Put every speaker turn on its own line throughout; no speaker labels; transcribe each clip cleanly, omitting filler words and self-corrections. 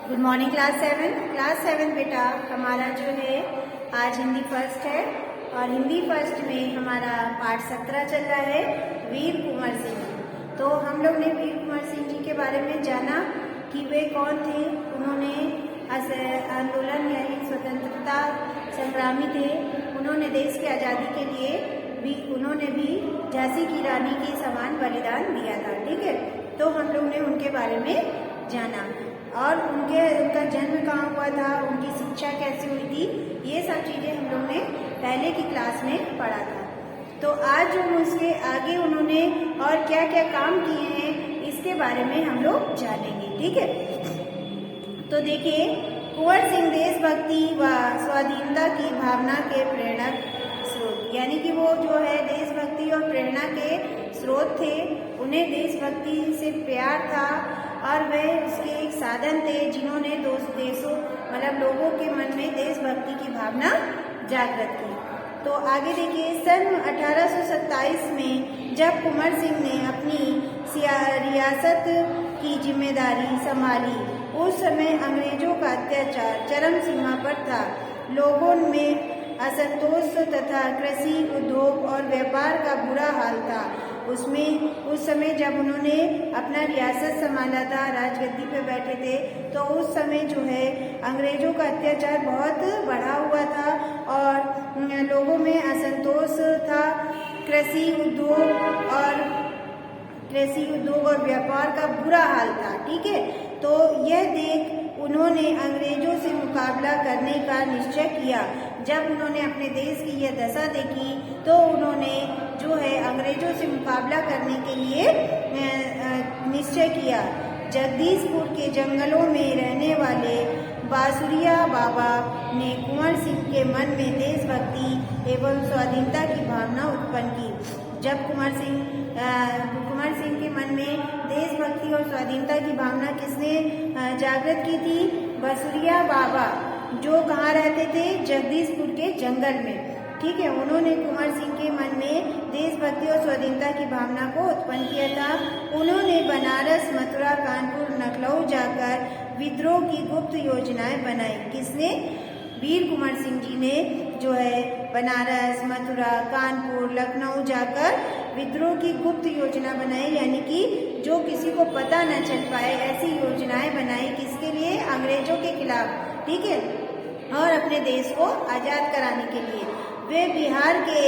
Good morning class seven बेटा। हमारा जो है आज हिंदी फर्स्ट है और हिंदी फर्स्ट में हमारा पाठ 17 चल रहा है वीर कुंवर सिंह। तो हम लोग ने वीर कुंवर सिंह जी के बारे में जाना कि वे कौन थे। उन्होंने आंदोलन यानी स्वतंत्रता संग्रामी थे। उन्होंने देश की आज़ादी के लिए उन्होंने भी झांसी की रानी के समान बलिदान दिया था। ठीक है, तो हम लोग ने उनके बारे में जाना और उनका जन्म कहाँ हुआ था, उनकी शिक्षा कैसे हुई थी, ये सब चीज़ें हम लोग ने पहले की क्लास में पढ़ा था। तो आज जो उसके आगे उन्होंने और क्या क्या काम किए हैं इसके बारे में हम लोग जानेंगे। ठीक है, तो देखिए, कुंवर सिंह देशभक्ति व स्वाधीनता की भावना के प्रेरक स्रोत, यानी कि वो जो है देशभक्ति और प्रेरणा के स्रोत थे। उन्हें देशभक्ति से प्यार था और वे उसके एक साधन थे जिन्होंने देशों मतलब लोगों के मन में देशभक्ति की भावना जागृत की। तो आगे देखिए, सन 1827 में जब कुंवर सिंह ने अपनी रियासत की जिम्मेदारी संभाली, उस समय अंग्रेजों का अत्याचार चरम सीमा पर था। लोगों में असंतोष तथा कृषि, उद्योग और व्यापार का बुरा हाल था। उस समय जब उन्होंने अपना रियासत संभाला था, राजगद्दी पे बैठे थे, तो उस समय जो है अंग्रेजों का अत्याचार बहुत बढ़ा हुआ था और लोगों में असंतोष था। कृषि उद्योग और व्यापार का बुरा हाल था। ठीक है, तो यह देख उन्होंने अंग्रेजों से मुकाबला करने का निश्चय किया। जब उन्होंने अपने देश की यह दशा देखी तो उन्होंने जो है अंग्रेजों से मुकाबला करने के लिए निश्चय किया। जगदीशपुर के जंगलों में रहने वाले बासुरिया बाबा ने कुंवर सिंह के मन में देशभक्ति एवं स्वाधीनता की भावना उत्पन्न की। जब कुंवर सिंह के मन में देशभक्ति और स्वाधीनता की भावना किसने जागृत की थी? बासुरिया बाबा, जो कहाँ रहते थे? जगदीशपुर के जंगल में। ठीक है, उन्होंने कुंवर सिंह के मन में देशभक्ति और स्वाधीनता की भावना को उत्पन्न किया था। उन्होंने बनारस, मथुरा, कानपुर, लखनऊ जाकर विद्रोह की गुप्त योजनाएं बनाई। किसने? वीर कुंवर सिंह जी ने जो है बनारस, मथुरा, कानपुर, लखनऊ जाकर विद्रोह की गुप्त योजना बनाई, यानी कि जो किसी को पता न चल पाए ऐसी योजनाएं बनाई। किसके लिए? अंग्रेजों के खिलाफ। ठीक है, और अपने देश को आजाद कराने के लिए। वे बिहार के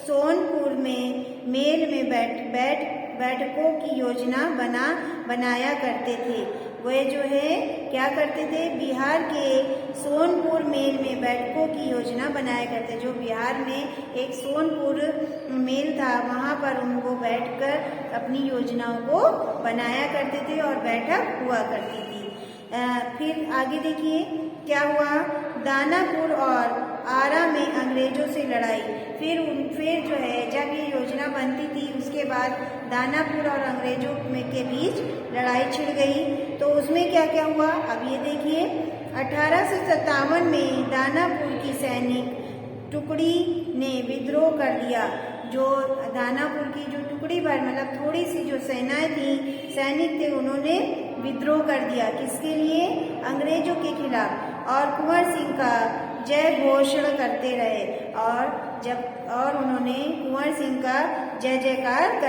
सोनपुर में मेल में बैठकों की योजना बनाया करते थे। वे जो है क्या करते थे? बिहार के सोनपुर मेल में बैठकों की योजना बनाया करते। जो बिहार में एक सोनपुर मेल था, वहाँ पर उनको बैठकर अपनी योजनाओं को बनाया करते थे और बैठक हुआ करती थी। फिर आगे देखिए क्या हुआ। दानापुर और आरा में अंग्रेजों से लड़ाई। फिर जो है जब ये योजना बनती थी उसके बाद दानापुर और अंग्रेजों के बीच लड़ाई छिड़ गई। तो उसमें क्या क्या हुआ अब ये देखिए। 1857 में दानापुर की सैनिक टुकड़ी ने विद्रोह कर दिया। जो दानापुर की जो टुकड़ी भर मतलब थोड़ी सी जो सेनाएं थी, सैनिक थे, उन्होंने विद्रोह कर दिया। किसके लिए? अंग्रेजों के खिलाफ। और कुंवर सिंह का जय घोषणा करते रहे और उन्होंने कुंवर सिंह का जय जयकार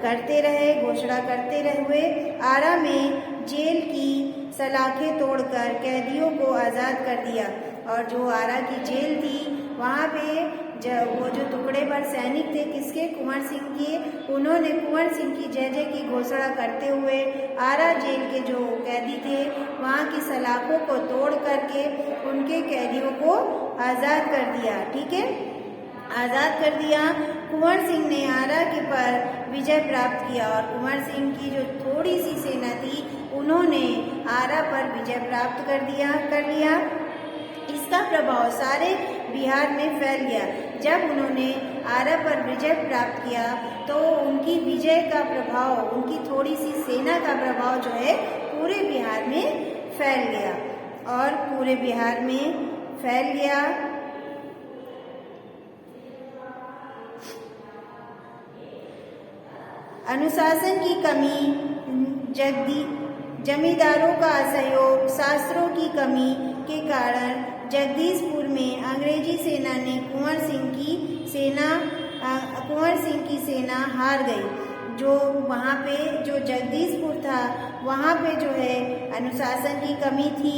करते रहे, घोषणा करते रहे हुए आरा में जेल की सलाखें तोड़कर कैदियों को आज़ाद कर दिया। और जो आरा की जेल थी वहाँ पे वो जो टुकड़े भर सैनिक थे किसके? कुंवर सिंह के, उन्होंने कुंवर सिंह की जय जय की घोषणा करते हुए आरा जेल के जो कैदी थे वहाँ की सलाखों को तोड़ करके उनके कैदियों को आज़ाद कर दिया। ठीक है, आज़ाद कर दिया। कुंवर सिंह ने आरा के पर विजय प्राप्त किया और कुंवर सिंह की जो थोड़ी सी सेना थी उन्होंने आरा पर विजय प्राप्त कर लिया। इसका प्रभाव सारे बिहार में फैल गया। जब उन्होंने आरा पर विजय प्राप्त किया तो उनकी विजय का प्रभाव, उनकी थोड़ी सी सेना का प्रभाव जो है पूरे बिहार में फैल गया और पूरे बिहार में फैल गया। अनुशासन की कमी, जमींदारों का असहयोग, कमी के कारण जगदीशपुर में अंग्रेजी सेना ने कुंवर सिंह की सेना हार गई। जो वहाँ पे जो जगदीशपुर था वहाँ पे जो है अनुशासन की कमी थी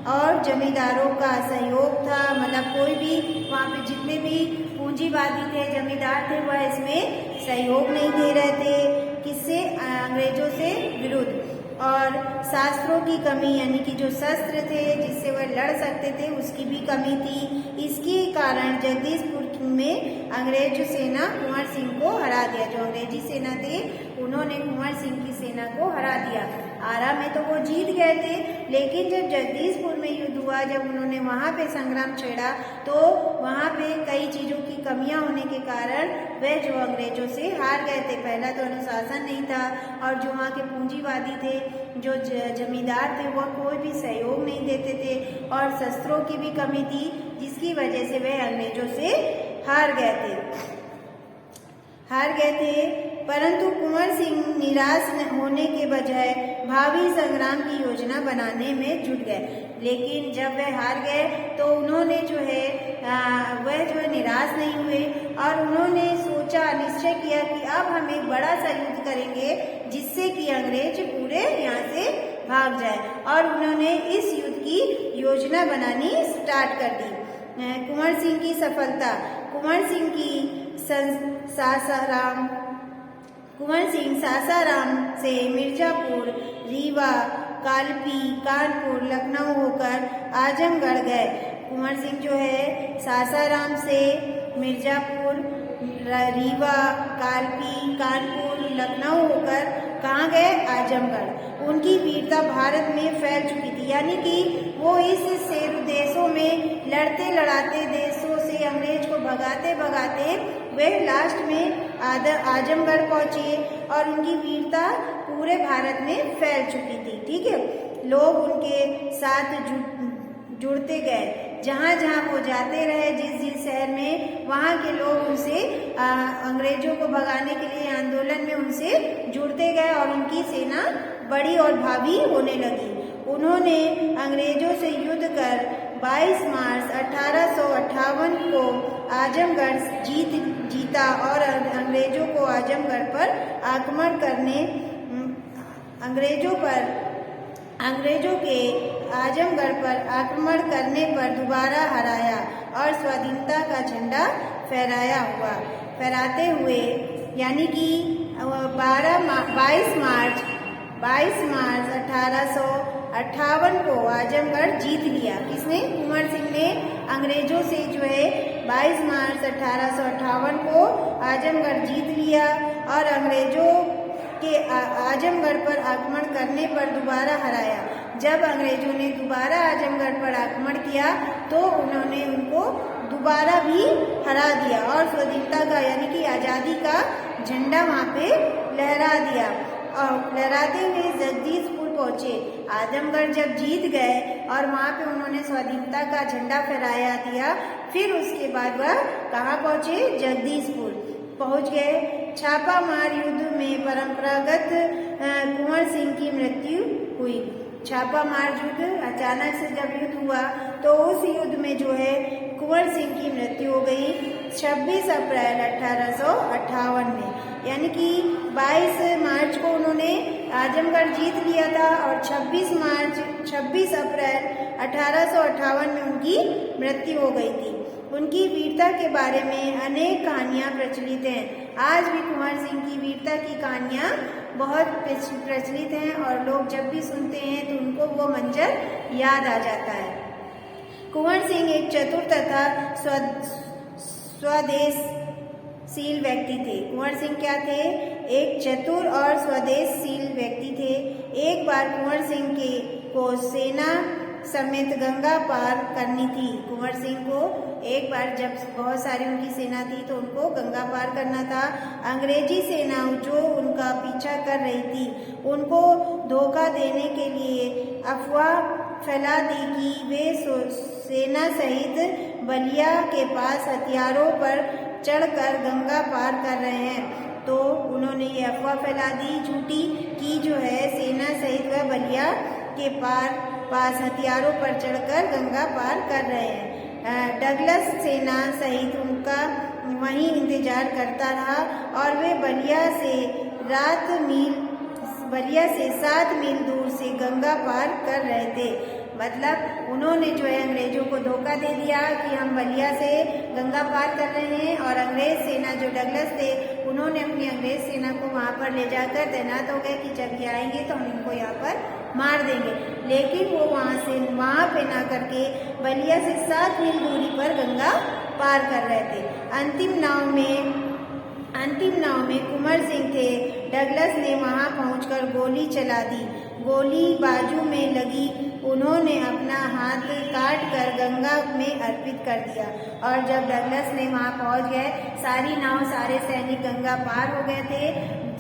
और जमींदारों का सहयोग था। मतलब कोई भी वहाँ पे जितने भी पूंजीवादी थे, जमींदार थे, वह इसमें सहयोग नहीं दे रहे थे, किससे, अंग्रेजों से विरुद्ध। और शास्त्रों की कमी यानी कि जो शस्त्र थे जिससे वह लड़ सकते थे उसकी भी कमी थी। इसके कारण जगदीशपुर में अंग्रेज सेना कुंवर सिंह को हरा दिया। जो अंग्रेजी सेना थे उन्होंने कुंवर सिंह की सेना को हरा दिया। आरा में तो वो जीत गए थे, लेकिन जब जगदीशपुर में युद्ध हुआ, जब उन्होंने वहाँ पे संग्राम छेड़ा तो वहाँ पे कई चीज़ों की कमियां होने के कारण वे जो अंग्रेजों से हार गए थे। पहला तो अनुशासन नहीं था और जो वहाँ के पूंजीवादी थे, जो जमींदार थे, वह कोई भी सहयोग नहीं देते थे और शस्त्रों की भी कमी थी, जिसकी वजह से वे अंग्रेजों से हार गए थे। परंतु कुंवर सिंह निराश होने के बजाय भावी संग्राम की योजना बनाने में जुट गए। लेकिन जब वे हार गए तो उन्होंने जो है वह जो है निराश नहीं हुए और उन्होंने सोचा, निश्चय किया कि अब हम एक बड़ा सा युद्ध करेंगे जिससे कि अंग्रेज पूरे यहाँ से भाग जाए। और उन्होंने इस युद्ध की योजना बनानी स्टार्ट कर दी। कुंवर सिंह की सफलता। कुंवर सिंह सासाराम से मिर्जापुर, रीवा, कालपी, कानपुर, लखनऊ होकर आजमगढ़ गए। कुंवर सिंह जो है सासाराम से मिर्जापुर, रीवा, कालपी, कानपुर, लखनऊ होकर कहाँ गए? आजमगढ़। उनकी वीरता भारत में फैल चुकी थी, यानी कि वो इस देशों में लड़ते लड़ाते, देशों से अंग्रेज को भगाते भगाते वे लास्ट में आजमगढ़ पहुंचे और उनकी वीरता पूरे भारत में फैल चुकी थी। ठीक है, लोग उनके साथ जुड़ते गए। जहाँ जहाँ वो जाते रहे, जिस जिस शहर में, वहाँ के लोग उनसे अंग्रेजों को भगाने के लिए आंदोलन में उनसे जुड़ते गए और उनकी सेना बड़ी और भावी होने लगी। उन्होंने अंग्रेजों से युद्ध कर 22 मार्च 1858 को आजमगढ़ जीता और अंग्रेजों को आजमगढ़ पर आक्रमण करने अंग्रेजों के आजमगढ़ पर आक्रमण करने पर दोबारा हराया और स्वाधीनता का झंडा फहराते हुए, यानी कि 22 मार्च 1858 को आजमगढ़ जीत लिया। किसने? कुंवर सिंह ने अंग्रेजों से जो है 22 मार्च 1858 को आजमगढ़ जीत लिया और अंग्रेजों के आजमगढ़ पर आक्रमण करने पर दोबारा हराया। जब अंग्रेजों ने दोबारा आजमगढ़ पर आक्रमण किया तो उन्होंने उनको दोबारा भी हरा दिया और स्वाधीनता का, यानी कि आज़ादी का झंडा वहाँ पे लहरा दिया और लहराते हुए जगदीशपुर पहुँचे। आजमगढ़ जब जीत गए और वहाँ पे उन्होंने स्वाधीनता का झंडा फहराया दिया, फिर उसके बाद वह कहाँ पहुँचे? जगदीशपुर पहुँच गए। छापामार युद्ध में परंपरागत कुंवर सिंह की मृत्यु हुई। छापामार युद्ध, अचानक से जब युद्ध हुआ तो उस युद्ध में जो है कुंवर सिंह की मृत्यु हो गई 26 अप्रैल 1858 में। यानी कि 22 मार्च को उन्होंने आजमगढ़ जीत लिया था और 26 अप्रैल 1858 में उनकी मृत्यु हो गई थी। उनकी वीरता के बारे में अनेक कहानियाँ प्रचलित हैं। आज भी कुंवर सिंह की वीरता की कहानियाँ बहुत प्रचलित हैं और लोग जब भी सुनते हैं तो उनको वो मंजर याद आ जाता है। कुंवर सिंह एक चतुर तथा स्वदेशशील व्यक्ति थे। कुंवर सिंह क्या थे? एक चतुर और स्वदेशशील व्यक्ति थे। एक बार कुंवर सिंह को सेना समेत गंगा पार करनी थी। कुंवर सिंह को एक बार जब बहुत सारी उनकी सेना थी तो उनको गंगा पार करना था। अंग्रेजी सेना जो उनका पीछा कर रही थी उनको धोखा देने के लिए अफवाह फैला दी कि वे सेना सहित बलिया के पास हथियारों पर चढ़कर गंगा पार कर रहे हैं। तो उन्होंने ये अफवाह फैला दी झूठी कि जो है सेना सहित वह बलिया के पार पास हथियारों पर चढ़कर गंगा पार कर रहे हैं। डगलस सेना सहित उनका वहीं इंतजार करता रहा और वे बलिया से 7 मील दूर से गंगा पार कर रहे थे। मतलब उन्होंने जो है अंग्रेजों को धोखा दे दिया कि हम बलिया से गंगा पार कर रहे हैं, और अंग्रेज सेना जो डगलस थे उन्होंने अपनी अंग्रेज सेना को वहाँ पर ले जाकर तैनात हो गए कि जब ये आएंगे तो हम इनको यहाँ पर मार देंगे। लेकिन वो वहाँ पे ना करके बलिया से 7 मील दूरी पर गंगा पार कर रहे थे। अंतिम नाव में कुंवर सिंह थे। डगलस ने वहां पहुंचकर गोली चला दी। गोली बाजू में लगी। उन्होंने अपना हाथ काट कर गंगा में अर्पित कर दिया। और जब डगलस ने वहां पहुंच गए, सारी नाव, सारे सैनिक गंगा पार हो गए थे।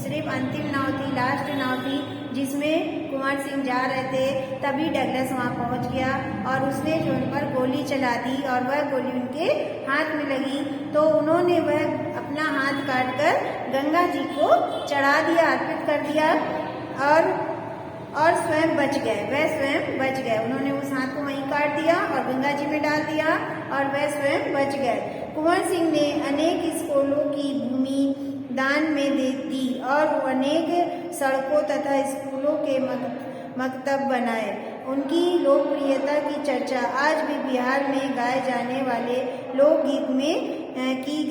सिर्फ अंतिम नाव थी, लास्ट नाव थी जिसमें कुंवर सिंह जा रहे थे। तभी डगलस वहां पहुंच गया और उसने जो उन पर गोली चला दी और वह गोली उनके हाथ में लगी, तो उन्होंने वह अपना हाथ काटकर गंगा जी को चढ़ा दिया, अर्पित कर दिया और स्वयं बच गए। वह स्वयं बच गए। उन्होंने उस हाथ को वहीं काट दिया और गंगा जी में डाल दिया और वह स्वयं बच गए। कुंवर सिंह ने अनेक स्कूलों की भूमि दान में दे दी और अनेक सड़कों तथा स्कूलों के मकतब बनाए। उनकी लोकप्रियता की चर्चा आज भी बिहार में गाए जाने वाले लोकगीत में की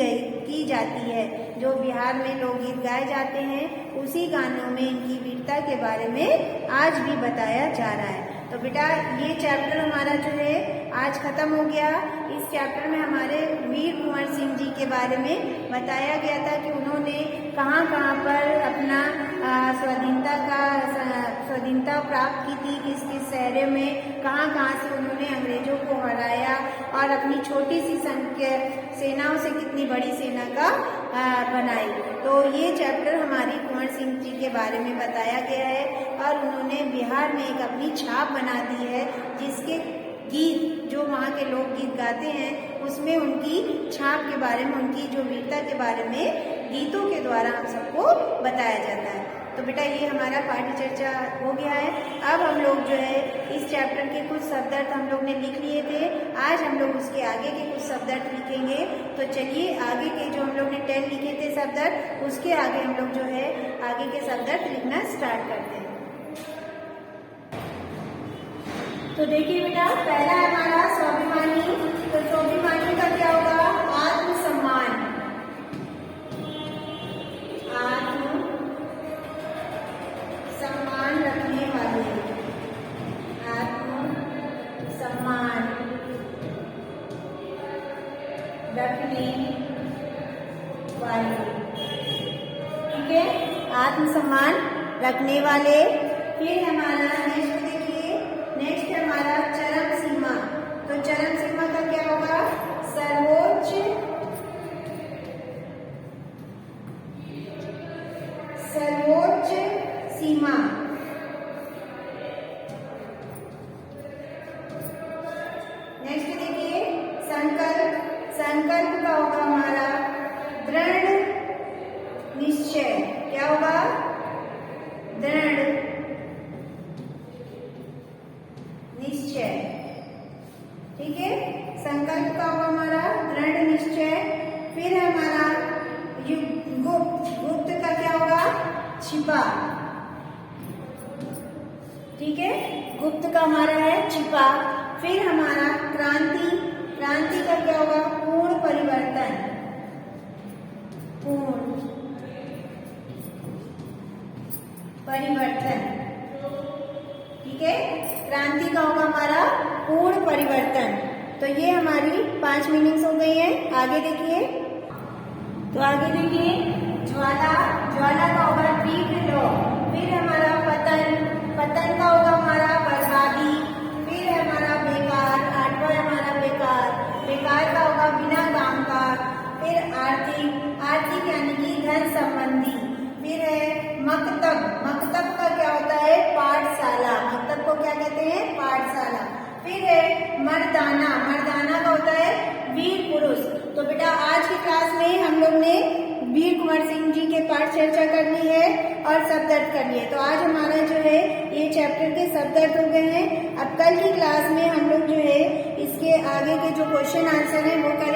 जाती है। जो बिहार में लोकगीत गाए जाते हैं उसी गानों में इनकी वीरता के बारे में आज भी बताया जा रहा है। तो बेटा ये चैप्टर हमारा जो है आज खत्म हो गया। इस चैप्टर में हमारे वीर कुंवर सिंह जी के बारे में बताया गया था कि उन्होंने कहाँ कहाँ पर अपना स्वाधीनता प्राप्त की थी, किस किस शहरों में कहाँ कहाँ से उन्होंने अंग्रेजों को हराया और अपनी छोटी सी सेनाओं से कितनी बड़ी सेना का बनाई। तो ये चैप्टर हमारी कुंवर सिंह जी के बारे में बताया गया है और उन्होंने बिहार में एक अपनी छाप बना दी है, जिसके गीत जो वहाँ के लोग गीत गाते हैं उसमें उनकी छाप के बारे में, उनकी जो वीरता के बारे में गीतों के द्वारा हम सबको बताया जाता है। तो बेटा ये हमारा पाठ्य चर्चा हो गया है। अब हम लोग जो है इस चैप्टर के कुछ शब्दार्थ हम लोग ने लिख लिए थे। आज हम लोग उसके आगे के कुछ शब्दार्थ लिखेंगे। तो चलिए आगे के जो हम लोग ने 10 लिखे थे शब्दार्थ, उसके आगे हम लोग जो है आगे के शब्दार्थ लिखना स्टार्ट करते हैं। तो देखिए बेटा, पहला है हमारा स्वाभिमानी। तो स्वाभिमानी का क्या होगा? आत्मसम्मान। सम्मान रखने वाले, आत्मसम्मान रखने वाले, ठीक है, आत्मसम्मान रखने वाले। फिर हमारा नेक्स्ट देखिए, नेक्स्ट है हमारा चरम सीमा। तो चरम सीमा का क्या होगा? सर्वोच्च सीमा। नेक्स्ट देखिए संकल्प। संकल्प का होगा हमारा दृढ़ निश्चय। क्या होगा? दृढ़ निश्चय, ठीक है। संकल्प का होगा हमारा दृढ़ निश्चय। फिर हमारा गुप्त। गुप्त का क्या होगा? छिपा, ठीक है, गुप्त का हमारा है छिपा। फिर हमारा क्रांति। क्रांति का क्या होगा? पूर्ण परिवर्तन। पूर्ण परिवर्तन, ठीक है, क्रांति का होगा हमारा पूर्ण परिवर्तन। तो ये हमारी 5 मीनिंग्स हो गई है। आगे देखिए, तो आगे देखिए ज्वाला। ज्वाला का होगा तीव्र लौ। फिर हमारा पतन। पतन का होगा हमारा बर्बादी। फिर है हमारा बेकार। 8वां है हमारा बेकार। बेकार का होगा बिना काम का। फिर आर्थिक। आर्थिक यानी कि धन संबंधी। फिर है मकतब। मकतब का क्या होता है? पाठशाला। मकतब को क्या कहते हैं? पाठशाला। फिर है मर्दाना। मर्दाना का होता है वीर पुरुष। तो बेटा आज की क्लास में हम लोग ने वीर कुंवर सिंह जी के पाठ चर्चा कर ली है और शब्दार्थ कर लिए। तो आज हमारा जो है ये चैप्टर के शब्दार्थ हो गए हैं। अब कल की क्लास में हम लोग जो है इसके आगे के जो क्वेश्चन आंसर है वो कर